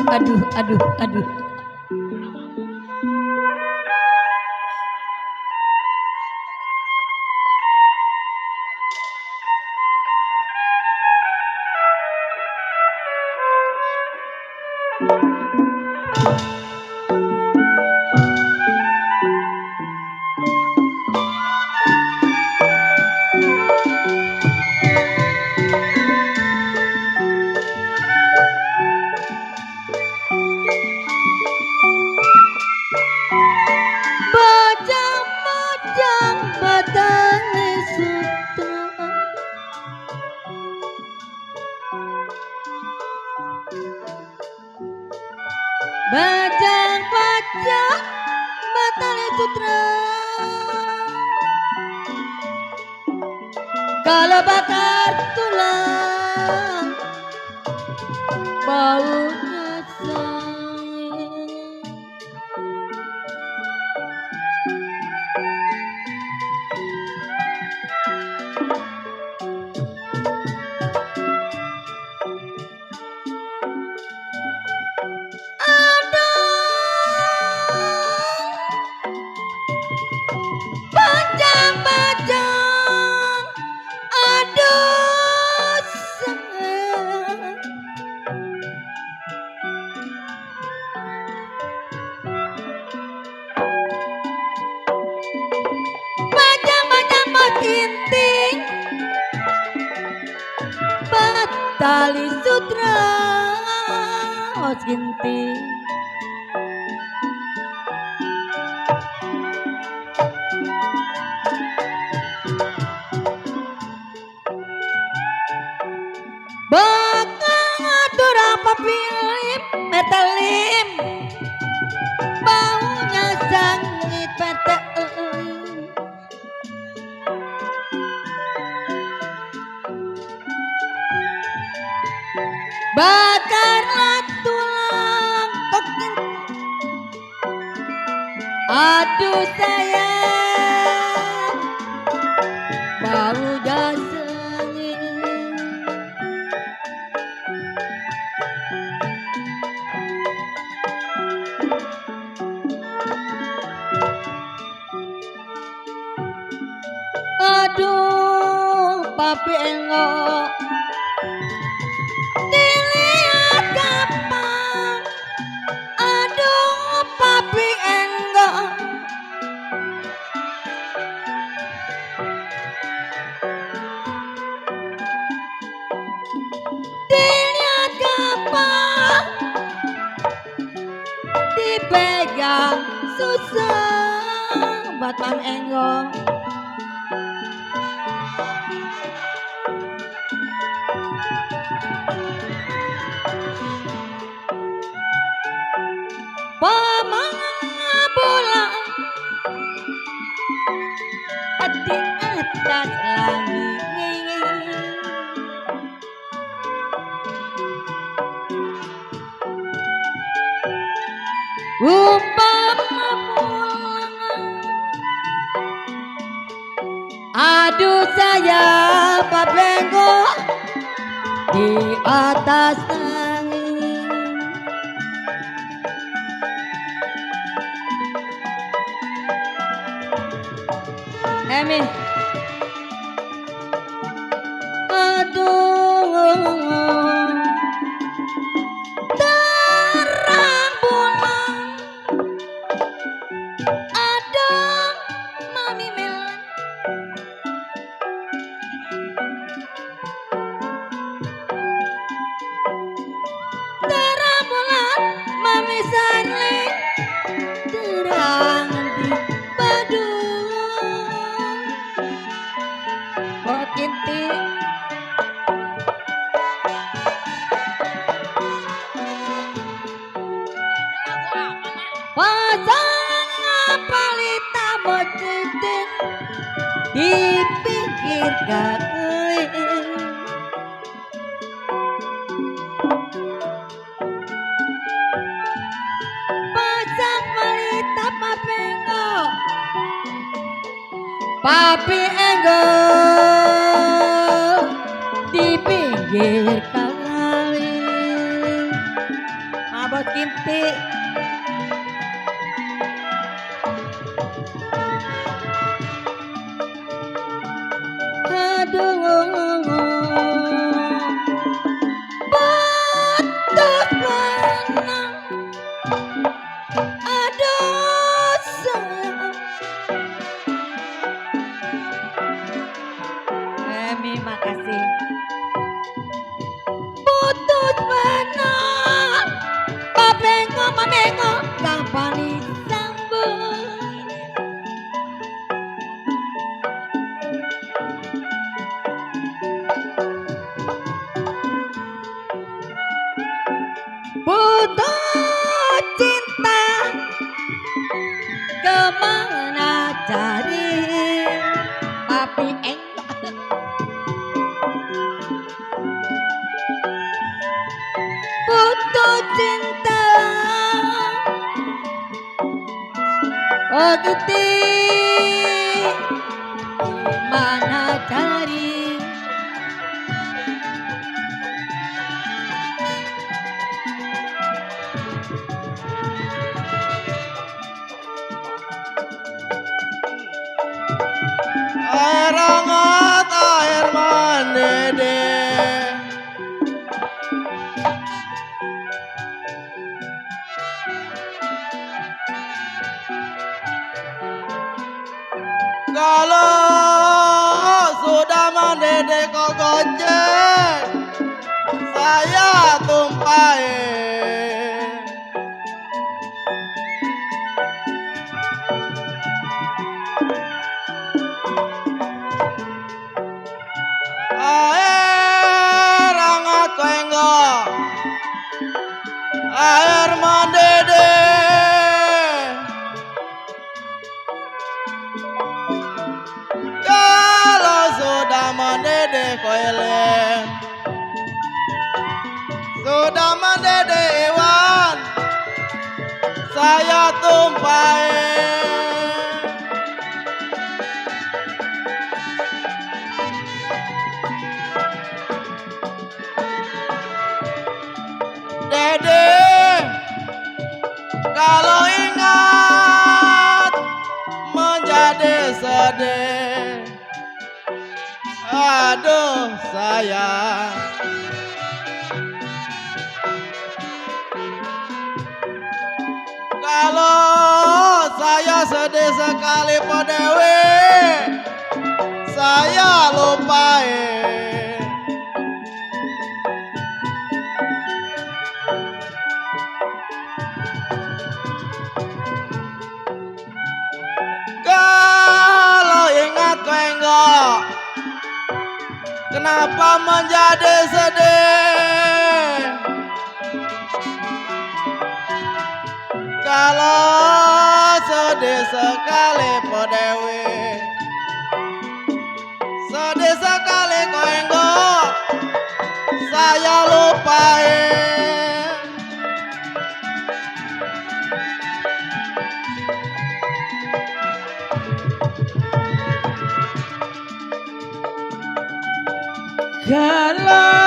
aduh, aduh, aduh. Bajang-bajang batang sutra, bajang-bajang batang sutra, kalau bakar tulang baunya sayang. Bajang-bajang, aduh sayang. Bajang-bajang makinting, batali sutra ginting. Bakal ngatur apa film metelim, baunya sangit petelim. Bakarlah tulang tokin, aduh sayang, bau jasengin. Aduh papi engok, dilihat kapan. Aduh papi engok, dilihat kapan. Dipegang susah batang enggong. Pamangan bola di atas langit, umpama pulang. Aduh saya papenggo di atas langit. Emi, aduh terang bulan, ada mami melan. Terang bulan mami saling, terang di padung kinti. Pasang palita mojitin di pinggir kali. Pasang palita papenggo, papi enggo di pinggir kali. Mabot hati. Aduh, putus benang. Aduh, sayang. Emi, makasih. Putus benang. Papengo, mamengo, kapan disambung? Putus cinta kemana cari papi putus cinta oh gitu mana cari air hangat, air mendidih. Kalau sudah mendidih kau gocek, saya tumpahin. Air hangat kau enggak, air mendidih. Kalau sudah mendidih koelem, sudah mendidih iwan, saya tumpahin. Dede, kalau ingat menjadi sedih. Aduh sayang, kalau saya sedih sekali Pak Dewi, saya lupain. Kalau ingat kau enggak, kenapa menjadi sedih? Kalau sedih sekali Po Dewi, sedih sekali kau enggak, saya lupain. Kalau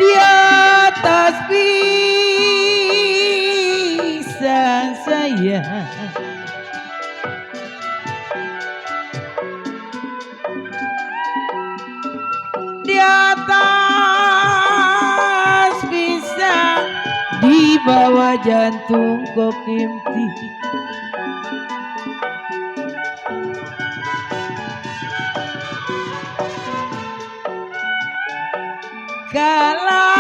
di atas pisang saya di atas pisang di bawah jantung kok kimti. Kalau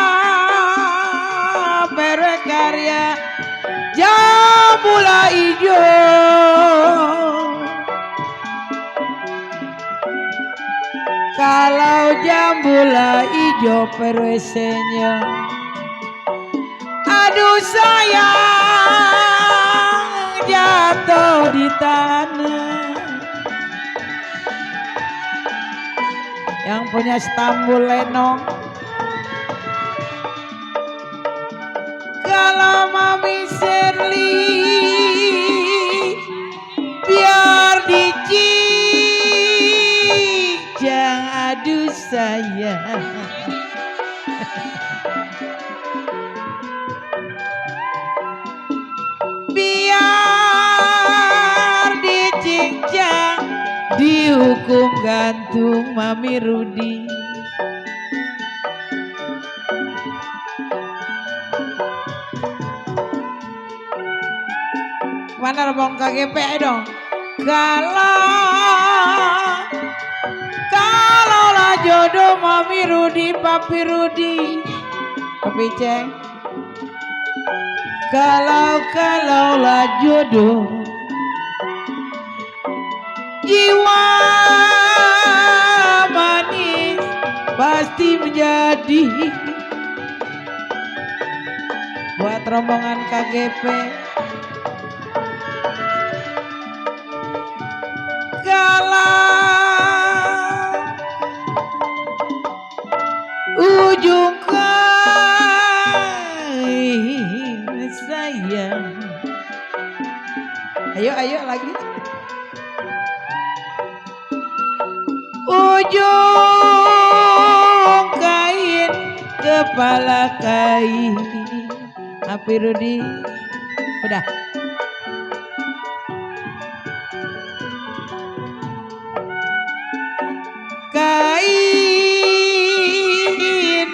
berkarya jambula ijo, kalau jambula ijo perwesenya, aduh sayang jatuh di tanah. Yang punya Stambul Lenong, kalau Mami Shirley biar dicicang, aduh sayang dihukum gantung Mami Rudi. Mana rombong KGP dong? Kalau lah jodoh Mami Rudi, Papi Rudi, Papi Ceng. Kalau lah jodoh, jiwa manis pasti menjadi. Buat rombongan KGP. Ujung kain sayang. Ayo lagi. Ujung kain kepala kain. Papi Rudi. Udah. Kain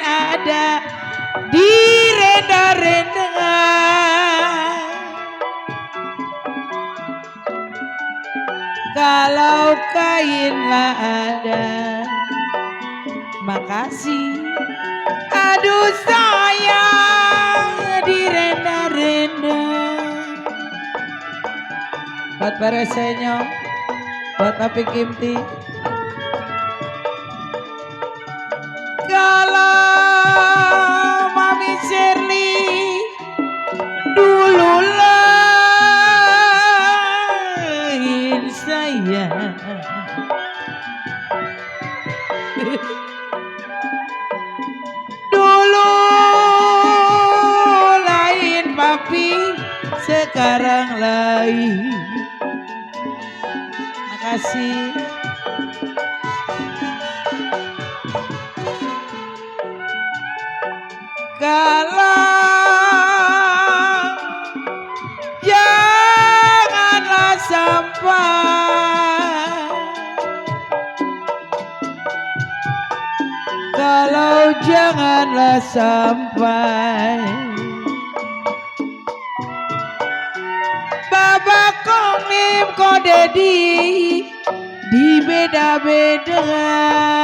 ada di renda-rendengan. Kalau kainlah ada, makasih. Aduh sayang di renda-renda. Buat para senyum, buat Papi Kimti. Kalau Mami Shirley dulu lain saya. Dulu lain Papi, sekarang lain. Makasih. Kalau janganlah sampai, kalau janganlah sampai Babak Kongnim Kodedi dibeda-bedakan.